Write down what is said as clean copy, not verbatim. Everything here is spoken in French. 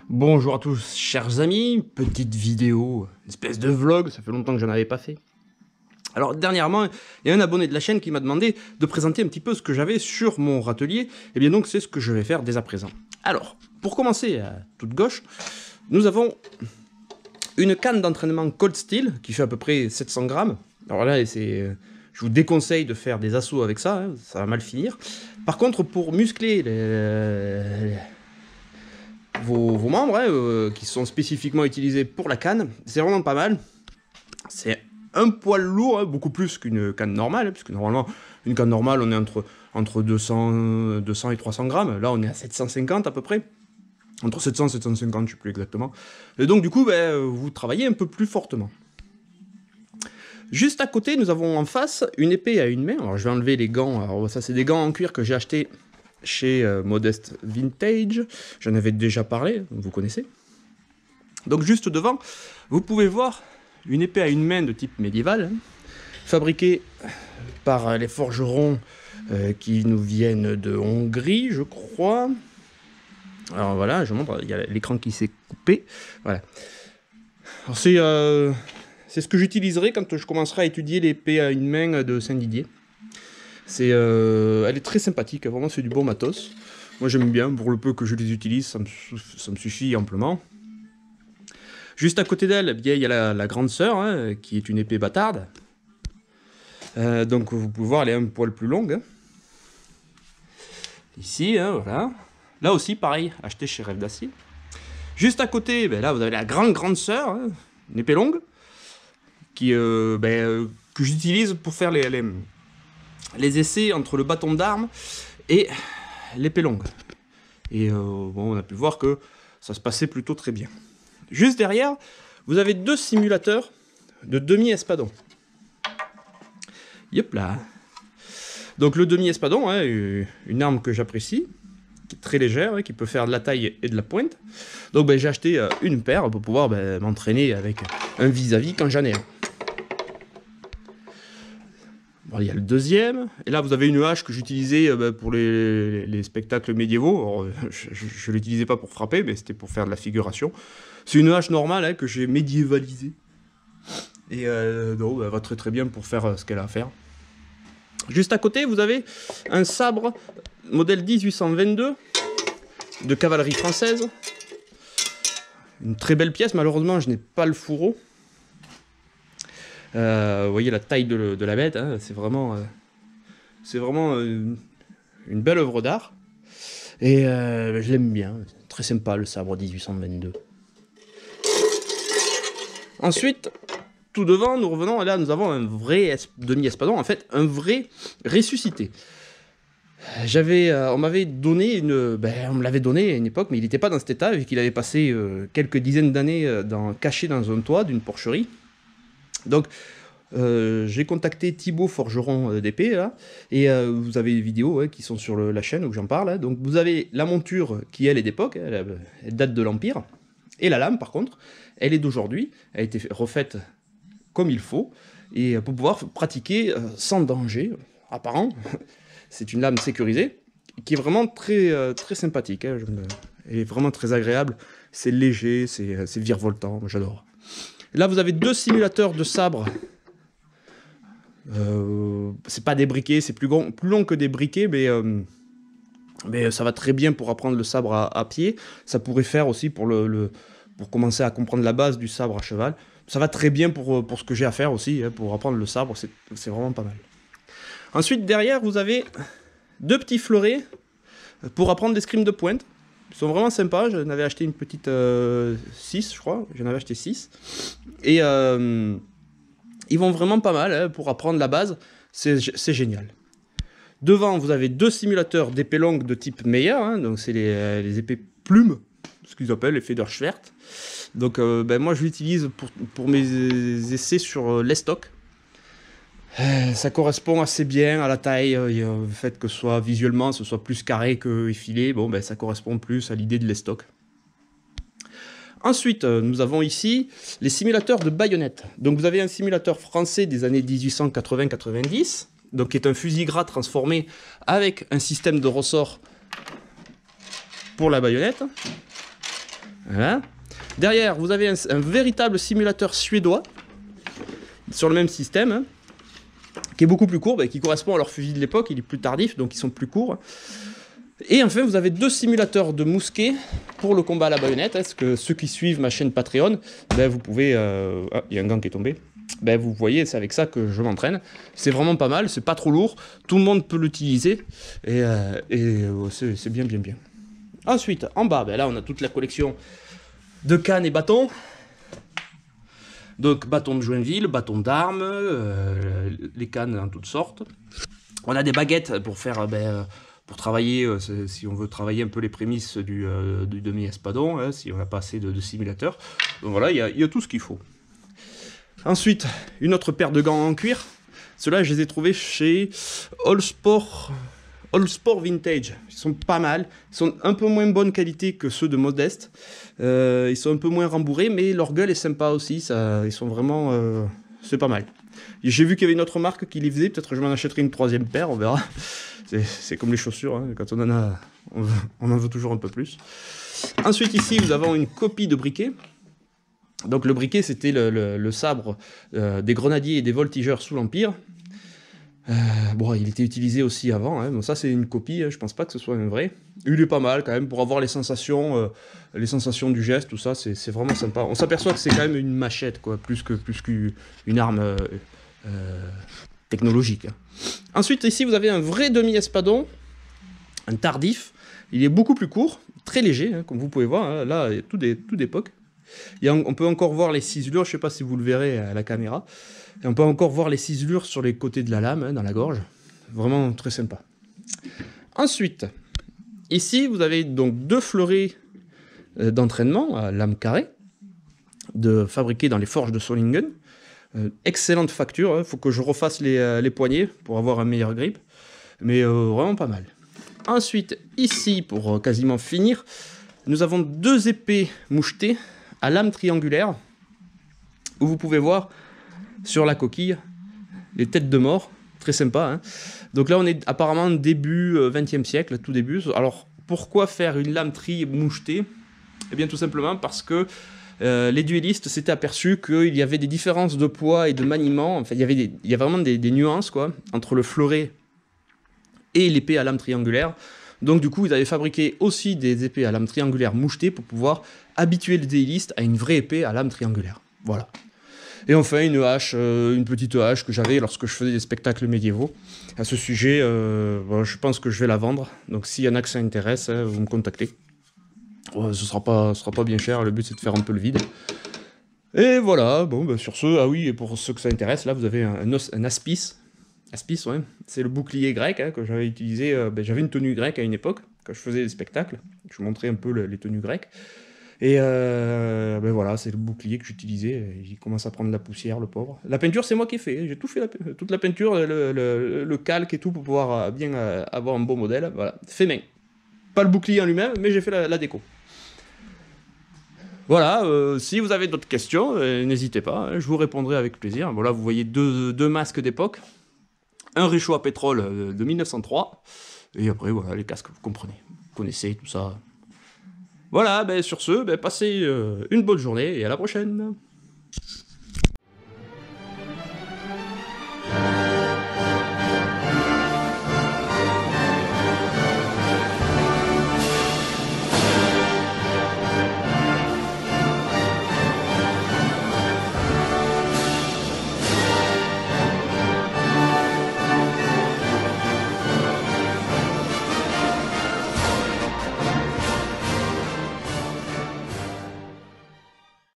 Bonjour à tous, chers amis, petite vidéo, une espèce de vlog, ça fait longtemps que je n'en avais pas fait. Alors dernièrement, il y a un abonné de la chaîne qui m'a demandé de présenter un petit peu ce que j'avais sur mon râtelier, et bien donc c'est ce que je vais faire dès à présent. Alors, pour commencer à toute gauche, nous avons une canne d'entraînement Cold Steel qui fait à peu près 700 grammes. Alors là, je vous déconseille de faire des assauts avec ça, hein, ça va mal finir. Par contre, pour muscler vos membres, hein, qui sont spécifiquement utilisés pour la canne, c'est vraiment pas mal. C'est un poil lourd, hein, beaucoup plus qu'une canne normale, hein, puisque normalement, une canne normale, on est entre 200 et 300 grammes. Là, on est à 750 à peu près. Entre 700 et 750, je ne sais plus exactement. Et donc, du coup, vous travaillez un peu plus fortement. Juste à côté, nous avons en face une épée à une main. Alors, je vais enlever les gants. Alors, ça, c'est des gants en cuir que j'ai achetés chez Modest Vintage, j'en avais déjà parlé, vous connaissez. Donc juste devant, vous pouvez voir une épée à une main de type médiéval, hein, fabriquée par les forgerons qui nous viennent de Hongrie, je crois. Alors voilà, je montre, il y a l'écran qui s'est coupé. Voilà. Alors c'est ce que j'utiliserai quand je commencerai à étudier l'épée à une main de Saint-Didier. Elle est très sympathique, vraiment c'est du bon matos. Moi j'aime bien, pour le peu que je les utilise, ça me suffit amplement. Juste à côté d'elle, il y a la grande sœur, hein, qui est une épée bâtarde. Donc vous pouvez voir, elle est un poil plus longue. Hein. Ici, hein, voilà. Là aussi, pareil, acheté chez Rêve d'Acier. Juste à côté, là vous avez la grande sœur, hein, une épée longue, que j'utilise pour faire les essais entre le bâton d'armes et l'épée longue. Et bon, on a pu voir que ça se passait plutôt très bien. Juste derrière, vous avez deux simulateurs de demi-espadon. Yep là. Donc le demi-espadon, hein, une arme que j'apprécie, qui est très légère, hein, qui peut faire de la taille et de la pointe. Donc j'ai acheté une paire pour pouvoir m'entraîner avec un vis-à-vis quand j'en ai un. Il y a le deuxième, et là vous avez une hache que j'utilisais pour les spectacles médiévaux. Alors, je ne l'utilisais pas pour frapper, mais c'était pour faire de la figuration. C'est une hache normale, hein, que j'ai médiévalisée. Et donc, elle va très bien pour faire ce qu'elle a à faire. Juste à côté, vous avez un sabre modèle 1822 de cavalerie française. Une très belle pièce, malheureusement je n'ai pas le fourreau. Vous voyez la taille de la bête, hein, c'est vraiment une belle œuvre d'art. Et je l'aime bien, très sympa le sabre 1822. Ensuite, tout devant, nous revenons, et là nous avons un vrai demi-espadon, en fait un vrai ressuscité. On m'avait donné on me l'avait donné à une époque, mais il n'était pas dans cet état, vu qu'il avait passé quelques dizaines d'années caché dans un toit d'une porcherie. Donc, j'ai contacté Thibaut Forgeron d'épée, là, et vous avez des vidéos, hein, qui sont sur la chaîne où j'en parle. Hein. Donc, vous avez la monture qui, elle, est d'époque, hein, elle date de l'Empire, et la lame, par contre, elle est d'aujourd'hui, elle a été refaite comme il faut, et pour pouvoir pratiquer sans danger apparent. C'est une lame sécurisée, qui est vraiment très sympathique. Hein. Elle est vraiment très agréable, c'est léger, c'est virevoltant, j'adore. Là, vous avez deux simulateurs de sabre. C'est pas des briquets, c'est plus long que des briquets, mais ça va très bien pour apprendre le sabre à pied. Ça pourrait faire aussi pour commencer à comprendre la base du sabre à cheval. Ça va très bien pour ce que j'ai à faire aussi, hein, pour apprendre le sabre, c'est vraiment pas mal. Ensuite, derrière, vous avez deux petits fleurets pour apprendre l'escrime de pointe. Ils sont vraiment sympas, j'en avais acheté une petite 6, je crois, j'en avais acheté 6. Et ils vont vraiment pas mal, hein, pour apprendre la base, c'est génial. Devant, vous avez deux simulateurs d'épées longues de type Meyer, hein, donc c'est les épées plumes, ce qu'ils appellent les Federschwert. Donc moi je l'utilise pour mes essais sur l'estoc. Ça correspond assez bien à la taille, le fait que visuellement ce soit plus carré que effilé, bon ben ça correspond plus à l'idée de l'estoc. Ensuite, nous avons ici les simulateurs de baïonnettes. Donc vous avez un simulateur français des années 1880-90, donc qui est un fusil gras transformé avec un système de ressort pour la baïonnette. Voilà. Derrière, vous avez un véritable simulateur suédois sur le même système, hein, qui est beaucoup plus court, qui correspond à leur fusil de l'époque. Il est plus tardif, donc ils sont plus courts. Et enfin, vous avez 2 simulateurs de mousquet pour le combat à la baïonnette. Est-ce que ceux qui suivent ma chaîne Patreon, vous pouvez... Ah, il y a un gant qui est tombé. Vous voyez, c'est avec ça que je m'entraîne. C'est vraiment pas mal, c'est pas trop lourd. Tout le monde peut l'utiliser. Et c'est bien. Ensuite, en bas, là, on a toute la collection de cannes et bâtons. Donc, bâtons de Joinville, bâtons d'armes, les cannes en toutes sortes. On a des baguettes pour faire... pour travailler, si on veut travailler un peu les prémices du demi-espadon, hein, si on n'a pas assez de simulateurs. Donc voilà, il y a tout ce qu'il faut. Ensuite, une autre paire de gants en cuir. Ceux-là, je les ai trouvés chez All Sport Vintage. Ils sont pas mal. Ils sont un peu moins bonne qualité que ceux de Modeste. Ils sont un peu moins rembourrés, mais leur gueule est sympa aussi. Ils sont vraiment... c'est pas mal. J'ai vu qu'il y avait une autre marque qui les faisait. Peut-être que je m'en achèterai une 3e paire, on verra. C'est comme les chaussures, hein. Quand on en a, on en veut toujours un peu plus. Ensuite, ici, nous avons une copie de briquet. Donc le briquet, c'était le sabre des grenadiers et des voltigeurs sous l'Empire. Bon, il était utilisé aussi avant, hein. Bon, ça c'est une copie, hein. Je pense pas que ce soit un vrai. Il est pas mal quand même, pour avoir les sensations du geste, tout ça, c'est vraiment sympa. On s'aperçoit que c'est quand même une machette, quoi, plus qu'une arme technologique, hein. Ensuite, ici, vous avez un vrai demi-espadon, un tardif. Il est beaucoup plus court, très léger, hein, comme vous pouvez voir, hein. Là, tout d'époque. On peut encore voir les ciselures, je ne sais pas si vous le verrez à la caméra. Et on peut encore voir les ciselures sur les côtés de la lame, hein, dans la gorge. Vraiment très sympa. Ensuite, ici, vous avez donc 2 fleurets d'entraînement à lame carrée, fabriqués dans les forges de Solingen. Excellente facture, il faut que je refasse les poignets pour avoir un meilleur grip, mais vraiment pas mal. Ensuite, ici, pour quasiment finir, nous avons 2 épées mouchetées à lame triangulaire, où vous pouvez voir sur la coquille les têtes de mort, très sympa, hein. Donc là, on est apparemment début 20e siècle, tout début. Alors, pourquoi faire une lame tri mouchetée? Eh bien, tout simplement parce que les duellistes s'étaient aperçus qu'il y avait des différences de poids et de maniement. Enfin, il y a vraiment des nuances, quoi, entre le fleuret et l'épée à lame triangulaire. Donc du coup, ils avaient fabriqué aussi des épées à lame triangulaire mouchetées pour pouvoir habituer le duelliste à une vraie épée à lame triangulaire. Voilà. Et enfin, une hache, une petite hache que j'avais lorsque je faisais des spectacles médiévaux. À ce sujet, je pense que je vais la vendre. Donc s'il y en a que ça intéresse, vous me contactez. Ce sera pas bien cher, le but c'est de faire un peu le vide. Et voilà, bon, sur ce, ah oui, et pour ceux que ça intéresse, là vous avez un aspis. Aspis, ouais, c'est le bouclier grec, hein, que j'avais utilisé. J'avais une tenue grecque à une époque, quand je faisais des spectacles. Je vous montrais un peu les tenues grecques. Et voilà, c'est le bouclier que j'utilisais. Il commence à prendre la poussière, le pauvre. La peinture, c'est moi qui ai fait. J'ai tout fait, toute la peinture, le calque et tout, pour pouvoir bien avoir un beau modèle. Voilà, fait main. Pas le bouclier en lui-même, mais j'ai fait la déco. Voilà, si vous avez d'autres questions, n'hésitez pas, hein, je vous répondrai avec plaisir. Voilà, vous voyez deux masques d'époque. Un réchaud à pétrole de 1903. Et après, voilà, les casques, vous comprenez. Vous connaissez tout ça. Voilà, sur ce, passez une bonne journée et à la prochaine.